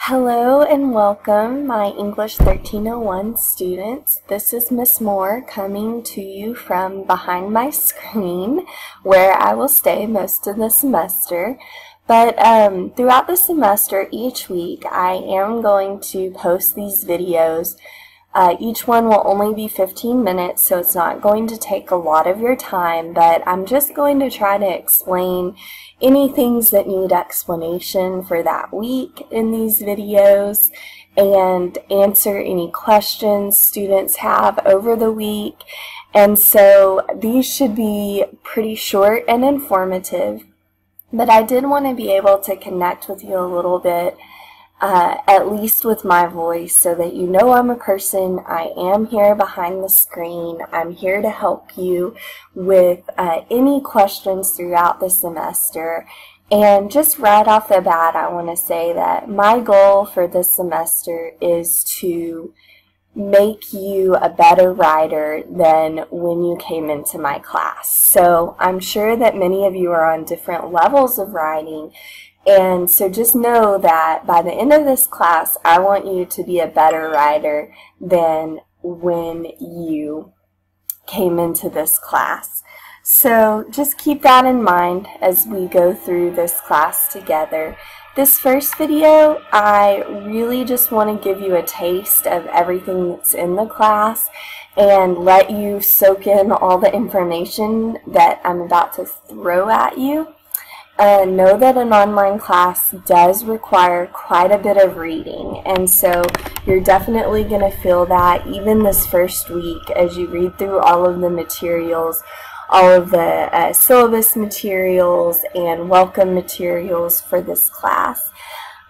Hello and welcome, my English 1301 students. This is Miss Moore coming to you from behind my screen where I will stay most of the semester. But throughout the semester, each week, I am going to post these videos. Each one will only be 15 minutes, so it's not going to take a lot of your time, but I'm just going to try to explain any things that need explanation for that week in these videos and answer any questions students have over the week. And so these should be pretty short and informative, but I did want to be able to connect with you a little bit, at least with my voice, so that you know I'm a person. I am here behind the screen. I'm here to help you with any questions throughout the semester. And just right off the bat, I want to say that my goal for this semester is to make you a better writer than when you came into my class. So I'm sure that many of you are on different levels of writing, and so just know that by the end of this class, I want you to be a better writer than when you came into this class. So just keep that in mind as we go through this class together. This first video, I really just want to give you a taste of everything that's in the class and let you soak in all the information that I'm about to throw at you. Know that an online class does require quite a bit of reading, and so you're definitely going to feel that even this first week as you read through all of the materials, all of the syllabus materials and welcome materials for this class.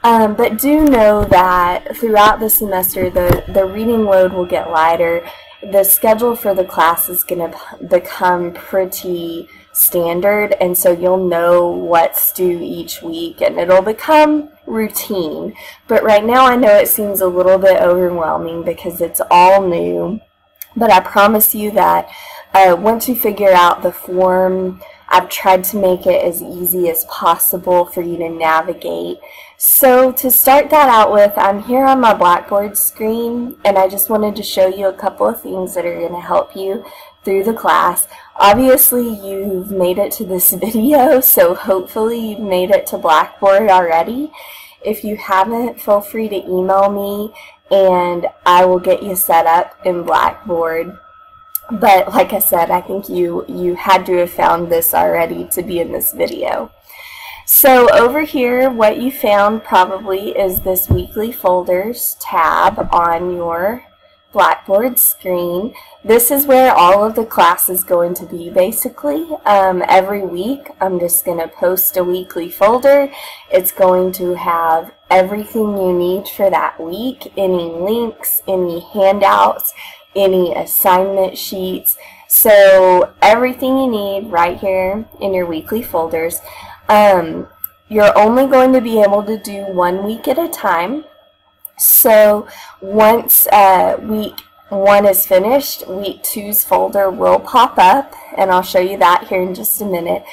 But do know that throughout the semester the reading load will get lighter. The schedule for the class is going to become pretty standard, and so you'll know what's due each week and it'll become routine. But right now I know it seems a little bit overwhelming because it's all new, but I promise you that once you figure out the form, I've tried to make it as easy as possible for you to navigate. So to start that out with, I'm here on my Blackboard screen, and I just wanted to show you a couple of things that are going to help you through the class. Obviously, you've made it to this video, so hopefully you've made it to Blackboard already. If you haven't, feel free to email me, and I will get you set up in Blackboard. But like I said, I think you had to have found this already to be in this video. So over here, what you found probably is this weekly folders tab on your Blackboard screen. This is where all of the class is going to be basically. Every week I'm just going to post a weekly folder. It's going to have everything you need for that week, any links, any handouts, any assignment sheets. So everything you need right here in your weekly folders. You're only going to be able to do 1 week at a time. So once week 1 is finished, week 2's folder will pop up, and I'll show you that here in just a minute.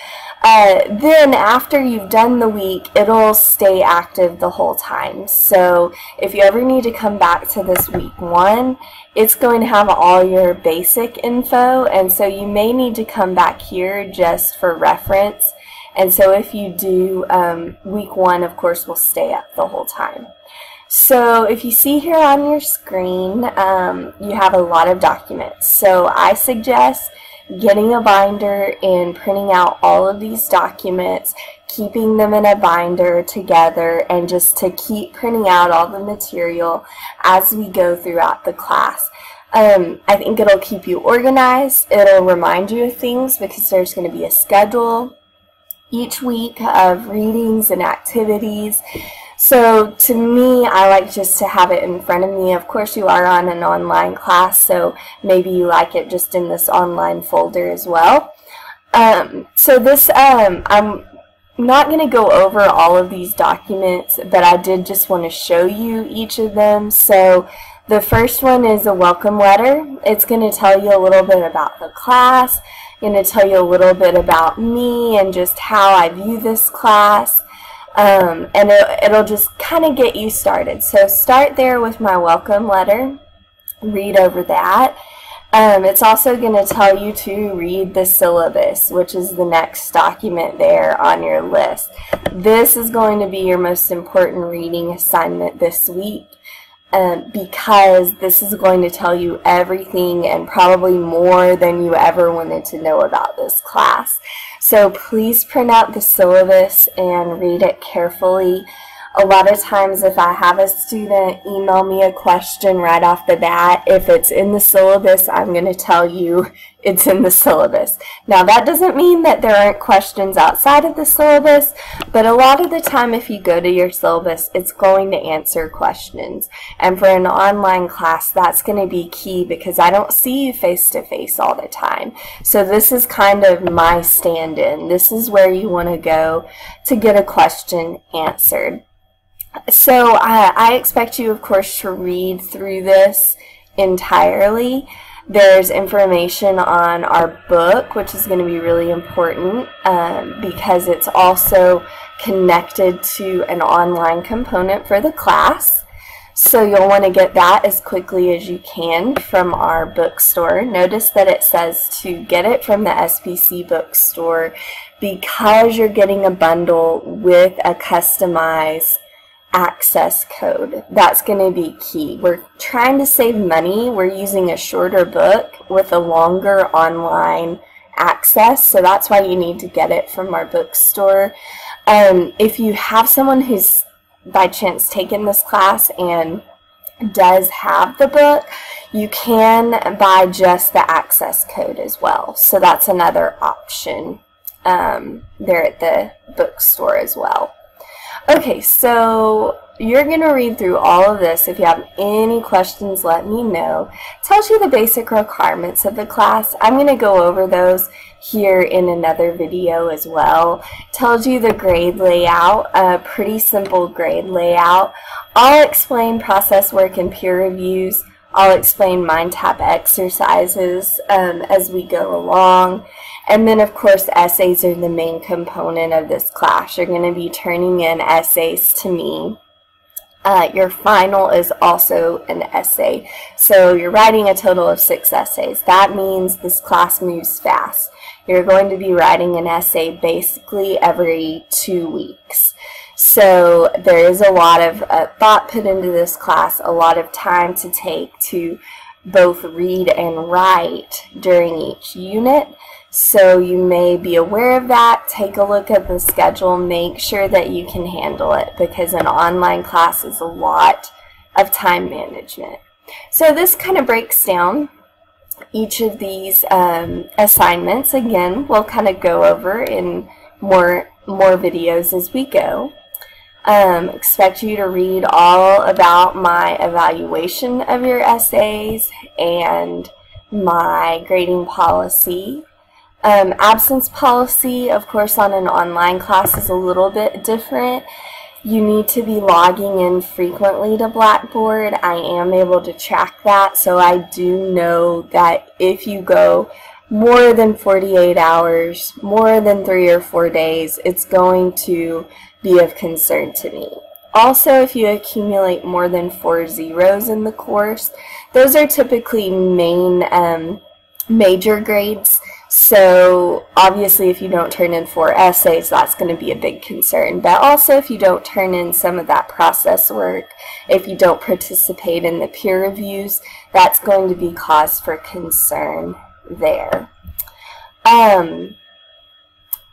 Then after you've done the week, it'll stay active the whole time. So if you ever need to come back to this week 1, it's going to have all your basic info, and so you may need to come back here just for reference. And so if you do, week 1, of course, will stay up the whole time. So if you see here on your screen, you have a lot of documents. So I suggest getting a binder and printing out all of these documents, keeping them in a binder together, and just to keep printing out all the material as we go throughout the class. I think it'll keep you organized. It'll remind you of things because there's going to be a schedule each week of readings and activities. So to me, I like just to have it in front of me. Of course, you are on an online class, so maybe you like it just in this online folder as well. So this, I'm not going to go over all of these documents, but I did just want to show you each of them. So the first one is a welcome letter. It's going to tell you a little bit about the class, going to tell you a little bit about me and just how I view this class. and it'll just kind of get you started. So start there with my welcome letter, read over that. It's also going to tell you to read the syllabus, which is the next document there on your list. This is going to be your most important reading assignment this week, because this is going to tell you everything and probably more than you ever wanted to know about this class. So please print out the syllabus and read it carefully. A lot of times if I have a student email me a question right off the bat, if it's in the syllabus, I'm going to tell you it's in the syllabus. Now that doesn't mean that there aren't questions outside of the syllabus, but a lot of the time if you go to your syllabus, it's going to answer questions. And for an online class, that's going to be key because I don't see you face-to-face all the time. So this is kind of my stand-in. This is where you want to go to get a question answered. So I expect you, of course, to read through this entirely. There's information on our book, which is going to be really important because it's also connected to an online component for the class. So you'll want to get that as quickly as you can from our bookstore. Notice that it says to get it from the SPC bookstore because you're getting a bundle with a customized access code. That's going to be key. We're trying to save money. We're using a shorter book with a longer online access, so that's why you need to get it from our bookstore. If you have someone who's by chance taken this class and does have the book, you can buy just the access code as well. So that's another option there at the bookstore as well. Okay, so you're going to read through all of this. If you have any questions, let me know. It tells you the basic requirements of the class. I'm going to go over those here in another video as well. It tells you the grade layout, a pretty simple grade layout. I'll explain process work and peer reviews. I'll explain MindTap exercises as we go along. And then, of course, essays are the main component of this class. You're going to be turning in essays to me. Your final is also an essay. So you're writing a total of 6 essays. That means this class moves fast. You're going to be writing an essay basically every 2 weeks. So there is a lot of thought put into this class, a lot of time to take to both read and write during each unit. So you may be aware of that. Take a look at the schedule. Make sure that you can handle it because an online class is a lot of time management. So this kind of breaks down each of these assignments. Again, we'll kind of go over in more videos as we go. Expect you to read all about my evaluation of your essays and my grading policy. Absence policy, of course, on an online class is a little bit different. You need to be logging in frequently to Blackboard. I am able to track that, so I do know that if you go more than 48 hours, more than 3 or 4 days, it's going to be of concern to me. Also, if you accumulate more than 4 zeros in the course, those are typically major grades. So obviously if you don't turn in 4 essays, that's going to be a big concern. But also if you don't turn in some of that process work, if you don't participate in the peer reviews, that's going to be cause for concern there.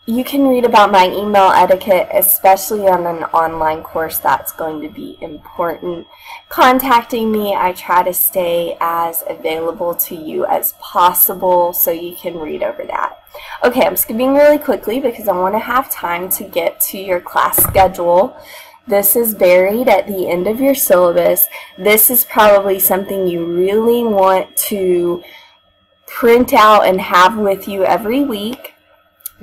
You can read about my email etiquette, especially on an online course. That's going to be important. Contacting me, I try to stay as available to you as possible, so you can read over that. Okay, I'm skipping really quickly because I want to have time to get to your class schedule. This is buried at the end of your syllabus. This is probably something you really want to print out and have with you every week,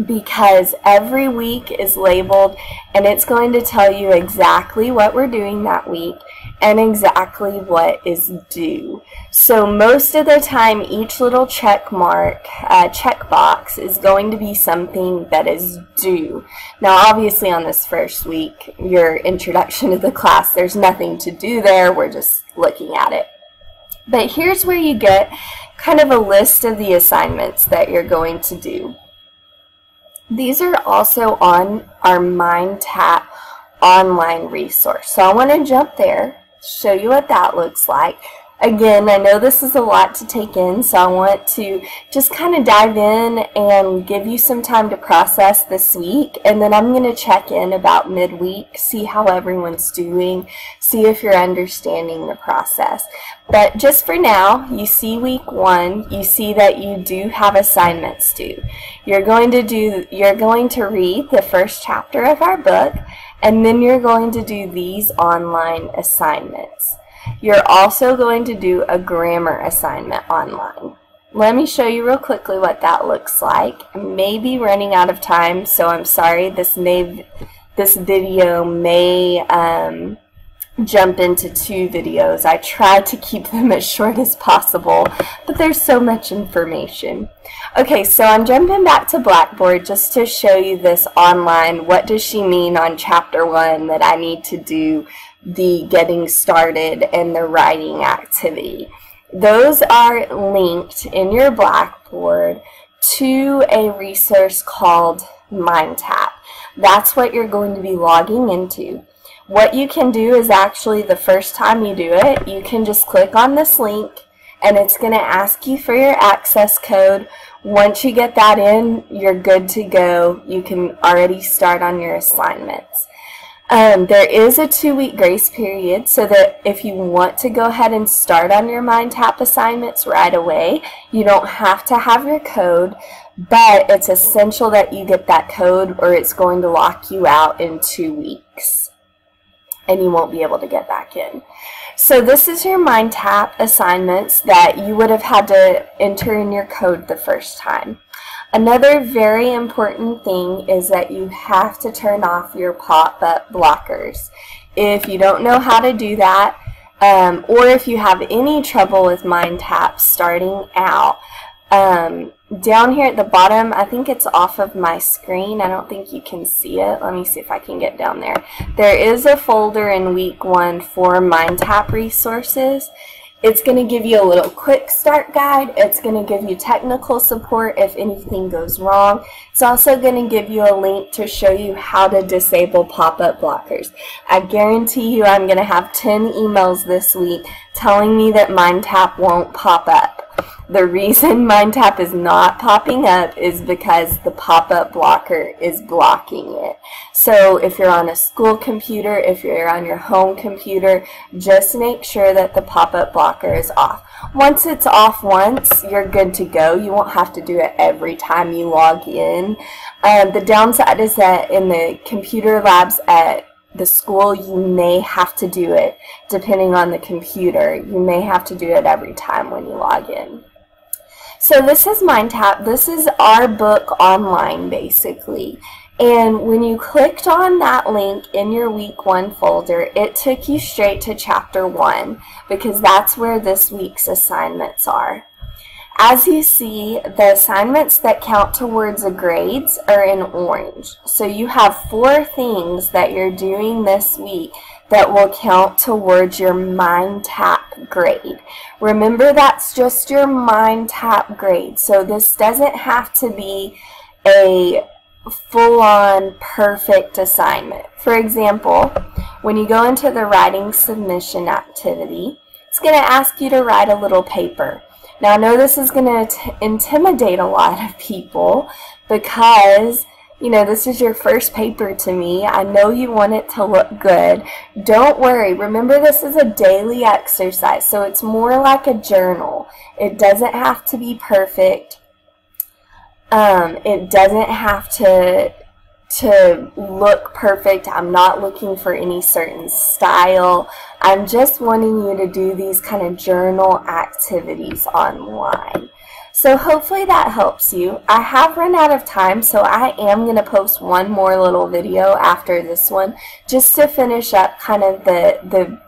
because every week is labeled and it's going to tell you exactly what we're doing that week and exactly what is due. So most of the time, each little check box is going to be something that is due. Now obviously on this first week, your introduction to the class, there's nothing to do there, we're just looking at it. But here's where you get kind of a list of the assignments that you're going to do. These are also on our MindTap online resource. So I want to jump there, show you what that looks like. Again, I know this is a lot to take in, so I want to just kind of dive in and give you some time to process this week, and then I'm going to check in about midweek, see how everyone's doing, see if you're understanding the process. But just for now, you see week 1, you see that you do have assignments due. You're going to read the first chapter of our book, and then you're going to do these online assignments. You're also going to do a grammar assignment online. Let me show you real quickly what that looks like. I may be running out of time, so I'm sorry. This video may jump into 2 videos. I try to keep them as short as possible, but there's so much information. Okay, so I'm jumping back to Blackboard just to show you this online. What does she mean on chapter 1 that I need to do the getting started and the writing activity? Those are linked in your Blackboard to a resource called MindTap. That's what you're going to be logging into. What you can do is actually the first time you do it, you can just click on this link and it's going to ask you for your access code. Once you get that in, you're good to go. You can already start on your assignments. There is a 2-week grace period, so that if you want to go ahead and start on your MindTap assignments right away, you don't have to have your code, but it's essential that you get that code or it's going to lock you out in 2 weeks and you won't be able to get back in. So this is your MindTap assignments that you would have had to enter in your code the first time. Another very important thing is that you have to turn off your pop-up blockers. If you don't know how to do that, or if you have any trouble with MindTap starting out, down here at the bottom, I think it's off of my screen. I don't think you can see it. Let me see if I can get down there. There is a folder in week 1 for MindTap resources. It's going to give you a little quick start guide. It's going to give you technical support if anything goes wrong. It's also going to give you a link to show you how to disable pop-up blockers. I guarantee you I'm going to have 10 emails this week telling me that MindTap won't pop up. The reason MindTap is not popping up is because the pop-up blocker is blocking it. So if you're on a school computer, if you're on your home computer, just make sure that the pop-up blocker is off. Once it's off once, you're good to go. You won't have to do it every time you log in. The downside is that in the computer labs at the school, you may have to do it depending on the computer. You may have to do it every time when you log in. So this is MindTap. This is our book online, basically. And when you clicked on that link in your week 1 folder, it took you straight to chapter 1 because that's where this week's assignments are. As you see, the assignments that count towards the grades are in orange. So you have 4 things that you're doing this week that will count towards your MindTap grade. Remember, that's just your MindTap grade. So this doesn't have to be a full-on perfect assignment. For example, when you go into the writing submission activity, it's going to ask you to write a little paper. Now, I know this is going to intimidate a lot of people because, you know, this is your first paper to me. I know you want it to look good. Don't worry. Remember, this is a daily exercise, so it's more like a journal. It doesn't have to be perfect. It doesn't have to look perfect. I'm not looking for any certain style. I'm just wanting you to do these kind of journal activities online. So hopefully that helps you. I have run out of time, so I am going to post one more little video after this one just to finish up kind of the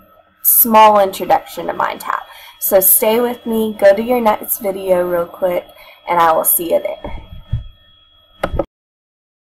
small introduction to MindTap. So stay with me, go to your next video real quick, and I will see you there.